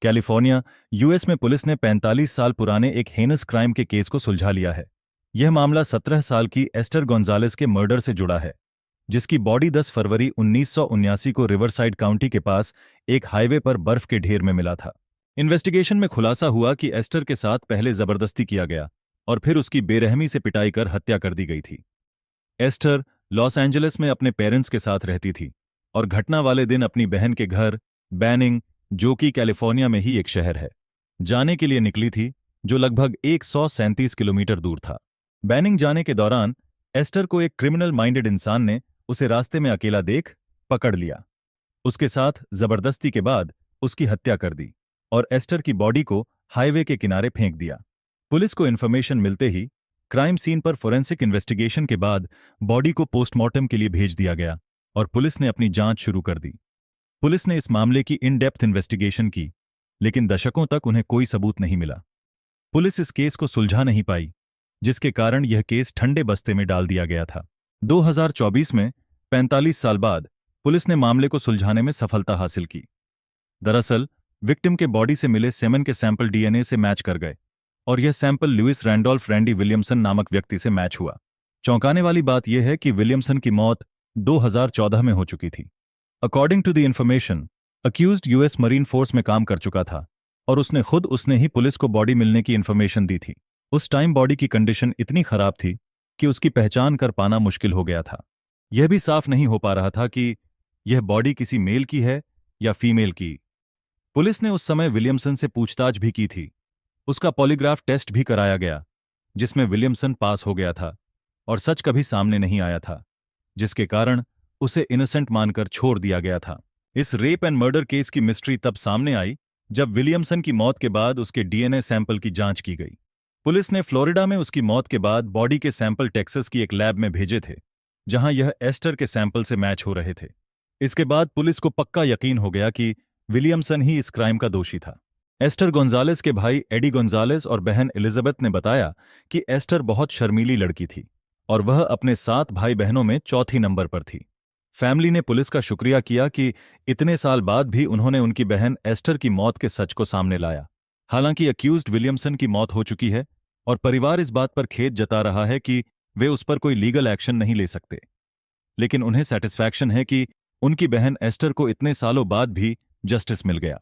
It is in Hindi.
कैलिफोर्निया, यूएस में पुलिस ने 45 साल पुराने एक हेनस क्राइम के केस को सुलझा लिया है। यह मामला 17 साल की एस्टर गोंजालेस के मर्डर से जुड़ा है, जिसकी बॉडी 10 फरवरी 1979 को रिवरसाइड काउंटी के पास एक हाईवे पर बर्फ के ढेर में मिला था। इन्वेस्टिगेशन में खुलासा हुआ कि एस्टर के साथ पहले जबरदस्ती किया गया और फिर उसकी बेरहमी से पिटाई कर हत्या कर दी गई थी। एस्टर लॉस एंजलिस में अपने पेरेंट्स के साथ रहती थी और घटना वाले दिन अपनी बहन के घर बैनिंग, जो कि कैलिफोर्निया में ही एक शहर है, जाने के लिए निकली थी, जो लगभग 137 किलोमीटर दूर था। बैनिंग जाने के दौरान एस्टर को एक क्रिमिनल माइंडेड इंसान ने उसे रास्ते में अकेला देख पकड़ लिया। उसके साथ जबरदस्ती के बाद उसकी हत्या कर दी और एस्टर की बॉडी को हाईवे के किनारे फेंक दिया। पुलिस को इन्फॉर्मेशन मिलते ही क्राइम सीन पर फोरेंसिक इन्वेस्टिगेशन के बाद बॉडी को पोस्टमार्टम के लिए भेज दिया गया और पुलिस ने अपनी जांच शुरू कर दी। पुलिस ने इस मामले की इन डेप्थ इन्वेस्टिगेशन की, लेकिन दशकों तक उन्हें कोई सबूत नहीं मिला। पुलिस इस केस को सुलझा नहीं पाई, जिसके कारण यह केस ठंडे बस्ते में डाल दिया गया था। 2024 में 45 साल बाद पुलिस ने मामले को सुलझाने में सफलता हासिल की। दरअसल विक्टिम के बॉडी से मिले सेमन के सैंपल डीएनए से मैच कर गए और यह sample Louis Randolph Randy Williamson नामक व्यक्ति से मैच हुआ। चौंकाने वाली बात यह है कि विलियमसन की मौत 2014 में हो चुकी थी। According to the information, accused US Marine force में काम कर चुका था और उसने ही पुलिस को बॉडी मिलने की इंफॉर्मेशन दी थी। उस टाइम बॉडी की कंडीशन इतनी खराब थी कि उसकी पहचान कर पाना मुश्किल हो गया था। यह भी साफ नहीं हो पा रहा था कि यह बॉडी किसी मेल की है या फीमेल की। पुलिस ने उस समय विलियमसन से पूछताछ भी की थी। उसका पॉलीग्राफ टेस्ट भी कराया गया, जिसमें विलियमसन पास हो गया था और सच कभी सामने नहीं आया था, जिसके कारण उसे इनोसेंट मानकर छोड़ दिया गया था। इस रेप एंड मर्डर केस की मिस्ट्री तब सामने आई जब विलियमसन की मौत के बाद उसके डीएनए सैंपल की जांच की गई। पुलिस ने फ्लोरिडा में उसकी मौत के बाद बॉडी के सैंपल टेक्सास की एक लैब में भेजे थे, जहां यह एस्टर के सैंपल से मैच हो रहे थे। इसके बाद पुलिस को पक्का यकीन हो गया कि विलियमसन ही इस क्राइम का दोषी था। एस्टर गोंजालेस के भाई एडी गोंजालेस और बहन एलिजाबेथ ने बताया कि एस्टर बहुत शर्मीली लड़की थी और वह अपने 7 भाई बहनों में चौथी नंबर पर थी। फैमिली ने पुलिस का शुक्रिया किया कि इतने साल बाद भी उन्होंने उनकी बहन एस्टर की मौत के सच को सामने लाया। हालांकि अक्यूज्ड विलियमसन की मौत हो चुकी है और परिवार इस बात पर खेद जता रहा है कि वे उस पर कोई लीगल एक्शन नहीं ले सकते, लेकिन उन्हें सेटिस्फैक्शन है कि उनकी बहन एस्टर को इतने सालों बाद भी जस्टिस मिल गया।